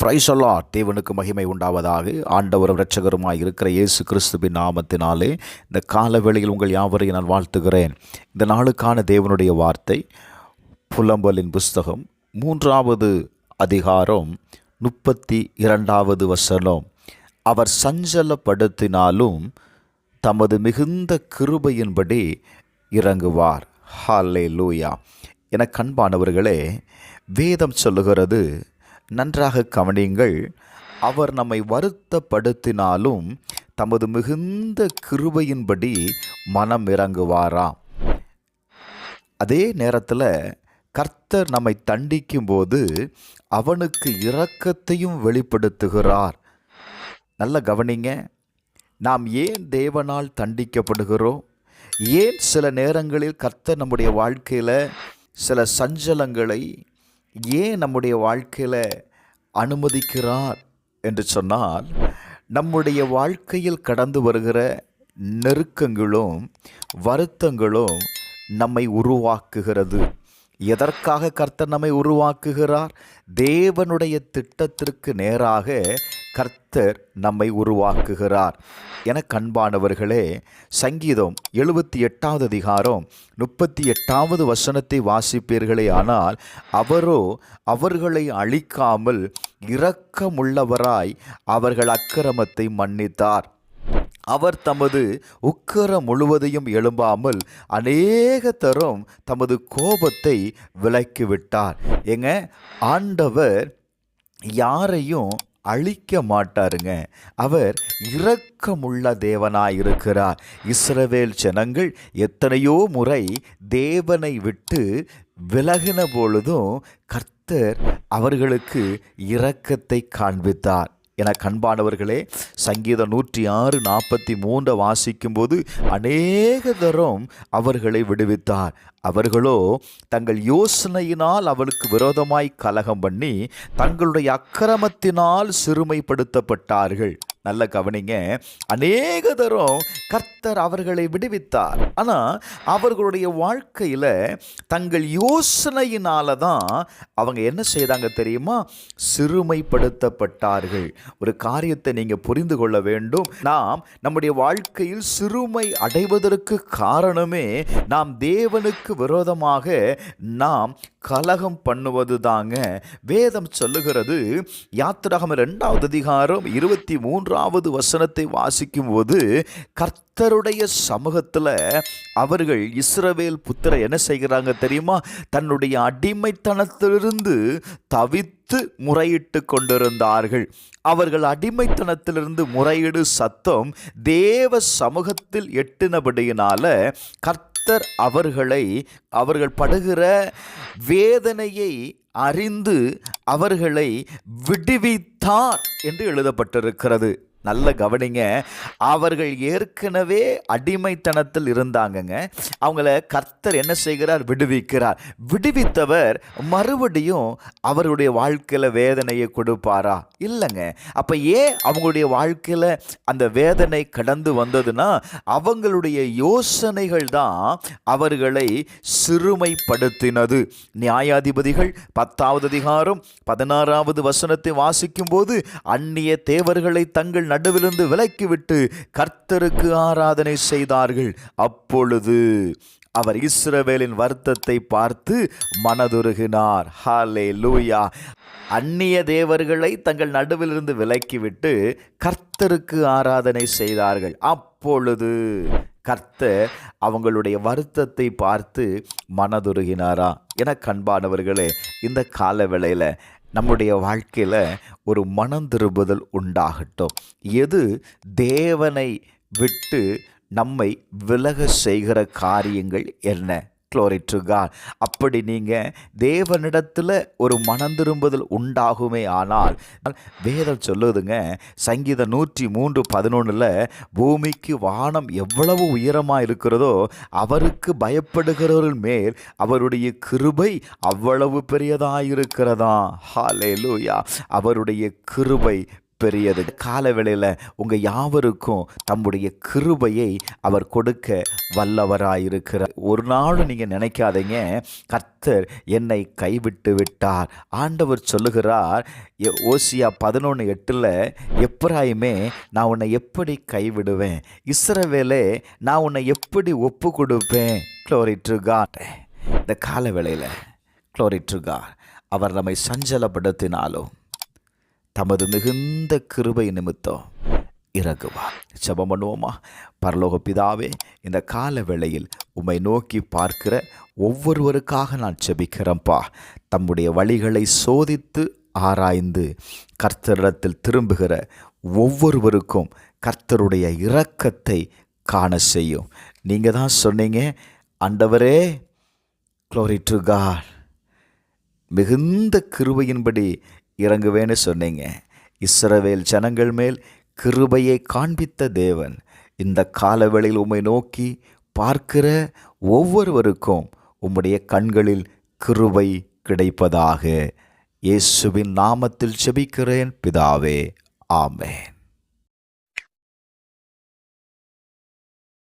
Price அல்லாஹ். தேவனுக்கு மகிமை உண்டாவதாக. ஆண்டவரும் இரட்சகருமாய் இருக்கிற இயேசு கிறிஸ்துவின் நாமத்தினாலே இந்த காலவேளையில் உங்கள் யாவரையும் நான் வாழ்த்துகிறேன். இந்த நாளுக்கான தேவனுடைய வார்த்தை புலம்பலின் புஸ்தகம் 3வது அதிகாரம் 32வது வசனம். அவர் சஞ்சலப்படுத்தினாலும் தமது மிகுந்த கிருபையின்படி இறங்குவார். ஹல்லேலூயா. என கண்பானவர்களே, வேதம் சொல்லுகிறது, நன்றாக கவனியுங்கள். அவர் நம்மை வருத்தப்படுத்தினாலும் தமது மிகுந்த கிருபையின்படி மனம் இறங்குவாராம். அதே நேரத்தில் கர்த்தர் நம்மை தண்டிக்கும் போது அவனுக்கு இரக்கத்தையும் வெளிப்படுத்துகிறார். நல்ல கவனிங்க. நாம் ஏன் தேவனால் தண்டிக்கப்படுகிறோம்? ஏன் சில நேரங்களில் கர்த்தர் நம்முடைய வாழ்க்கையில் சில சஞ்சலங்களை ஏன் நம்முடைய வாழ்க்கையில் அனுமதிக்கிறார் என்று சொன்னால், நம்முடைய வாழ்க்கையில் கடந்து வருகிற நெருக்கங்களும் வருத்தங்களும் நம்மை உருவாக்குகிறது. எதற்காக கர்த்தர் நம்மை உருவாக்குகிறார்? தேவனுடைய திட்டத்திற்கு நேராக கர்த்தர் நம்மை உருவாக்குகிறார். என கண்பானவர்களே, சங்கீதம் 78வது அதிகாரம் 38வது வசனத்தை வாசிப்பீர்களே ஆனால், அவரோ அவர்களை அழிக்காமல் இரக்கமுள்ளவராய் அவர்கள் அக்கிரமத்தை மன்னித்தார். அவர் தமது உக்கிரம் முழுவதையும் எழும்பாமல் அநேக தரம் தமது கோபத்தை விலக்கிவிட்டார். ஏங்க, ஆண்டவர் யாரையும் அழிக்க மாட்டாருங்க. அவர் இரக்கமுள்ள தேவனாயிருக்கிறார். இஸ்ரவேல் ஜனங்கள் எத்தனையோ முறை தேவனை விட்டு விலகின பொழுதும் கர்த்தர் அவர்களுக்கு இரக்கத்தை காண்பித்தார். என கண்பானவர்களே, சங்கீதம் 106:43 வாசிக்கும்போது அநேக தரம் அவர்களை விடுவித்தார். அவர்களோ தங்கள் யோசனையினால் அவளுக்கு விரோதமாய் கலகம் பண்ணி தங்களுடைய அக்கிரமத்தினால் சிறுமைப்படுத்தப்பட்டார்கள். நல்ல கவனிங்க. அநேக தரம் கர்த்தர் அவர்களை விடுவித்தார். ஆனால் அவர்களுடைய வாழ்க்கையில் தங்கள் யோசனையினால தான் அவங்க என்ன செய்தாங்க தெரியுமா? சிறுமைப்படுத்தப்பட்டார்கள். ஒரு காரியத்தை நீங்கள் புரிந்து கொள்ள வேண்டும். நாம் நம்முடைய வாழ்க்கையில் சிறுமை அடைவதற்கு காரணமே நாம் தேவனுக்கு விரோதமாக நாம் கலகம் பண்ணுவது தாங்க. வேதம் சொல்லுகிறது, யாத்திராகமம் 2வது அதிகாரம் 23வது வசனத்தை வாசிக்கும் போது, கர்த்தருடைய சமூகத்தில் அவர்கள் இஸ்ரவேல் புத்திரர் என்ன செய்கிறாங்க தெரியுமா? தன்னுடைய அடிமைத்தனத்திலிருந்து தவித்து முறையிட்டு கொண்டிருந்தார்கள். அவர்கள் அடிமைத்தனத்திலிருந்து முறையீடு சத்தம் தேவ சமூகத்தில் எட்டினபடியினால கர்த்தர் அவர்கள் படுகிற வேதனையை அறிந்து அவர்களை விடுவித்தார் என்று எழுதப்பட்டிருக்கிறது. நல்ல கவனிங்க. அவர்கள் ஏற்கனவே அடிமைத்தனத்தில் இருந்தாங்கங்க. அவங்கள கர்த்தர் என்ன செய்கிறார்? விடுவிக்கிறார். விடுவித்தவர் மறுபடியும் அவருடைய வாழ்க்கையில் வேதனையை கொடுப்பாரா? இல்லைங்க. அப்போ ஏன் அவங்களுடைய வாழ்க்கையில் அந்த வேதனை கடந்து வந்ததுன்னா, அவங்களுடைய யோசனைகள் தான் அவர்களை சிறுமைப்படுத்தினது. நியாயாதிபதிகள் 10வது அதிகாரம் 16வது வசனத்தை வாசிக்கும் போது, அந்நிய தேவர்களை தங்கள் நடுவிலிருந்து விலக்கிவிட்டு கர்த்தருக்கு ஆராதனை செய்தார்கள். அப்பொழுது அவர் இஸ்ரவேலின் வருத்தத்தை பார்த்து மனதுருகினார். ஹல்லேலூயா. அந்நிய தேவர்களை தங்கள் நடுவிலிருந்து விலக்கிவிட்டு கர்த்தருக்கு ஆராதனை செய்தார்கள். அப்பொழுது கர்த்தர் அவங்களுடைய வருத்தத்தை பார்த்து மனதுருகினாரா? என கண்பானவர்களே, இந்த கால வேளையில் நம்முடைய வாழ்க்கையில் ஒரு மனம் திரும்புதல் உண்டாகட்டும். எது தேவனை விட்டு நம்மை விலக செய்கிற காரியங்கள் என்ன? Glory to God. அப்படி நீங்கள் தேவனிடத்தில் ஒரு மனம் திரும்புதல் உண்டாகுமே ஆனால், வேதம் சொல்லுதுங்க, சங்கீதம் 103:11 பூமிக்கு வானம் எவ்வளவு உயரமாக இருக்கிறதோ அவருக்கு பயப்படுகிறவர்கள் மேல் அவருடைய கிருபை அவ்வளவு பெரியதாக இருக்கிறதா. ஹல்லேலூயா. அவருடைய கிருபை பெரியது. கால வேளையில் உங்கள் யாவருக்கும் தம்முடைய கிருபையை அவர் கொடுக்க வல்லவராயிருக்கிறார். ஒரு நாளும் நீங்கள் நினைக்காதீங்க கர்த்தர் என்னை கைவிட்டு விட்டார். ஆண்டவர் சொல்லுகிறார் ஓசியா 11:8, எப்பிராயிமே நான் உன்னை எப்படி கைவிடுவேன், இஸ்ரவேலே நான் உன்னை எப்படி ஒப்பு கொடுப்பேன். Glory to God. இந்த கால வேளையில் Glory to God, அவர் நம்மை சஞ்சலப்படுத்தினாலும் தமது மிகுந்த கிருபை நிமித்தம் இறங்குவார். ஜெபம் பண்ணுவோமா? பரலோக பிதாவே, இந்த கால வேளையில் உம்மை நோக்கி பார்க்கிற ஒவ்வொருவருக்காக நான் ஜெபிக்கிறேன்ப்பா. தம்முடைய வழிகளை சோதித்து ஆராய்ந்து கர்த்தரிடத்தில் திரும்புகிற ஒவ்வொருவருக்கும் கர்த்தருடைய இரக்கத்தை காண செய்யும். நீங்கள் தான் சொன்னீங்க ஆண்டவரே, Glory to God, மிகுந்த கிருபையின்படி இறங்குவேன்னு சொன்னீங்க. இஸ்ரவேல் ஜனங்கள் மேல் கிருபையை காண்பித்த தேவன் இந்த காலவேளையில் உம்மை நோக்கி பார்க்கிற ஒவ்வொருவருக்கும் உம்முடைய கண்களில் கிருபை கிடைப்பதாக. இயேசுவின் நாமத்தில் ஜெபிக்கிறேன் பிதாவே, ஆமென்.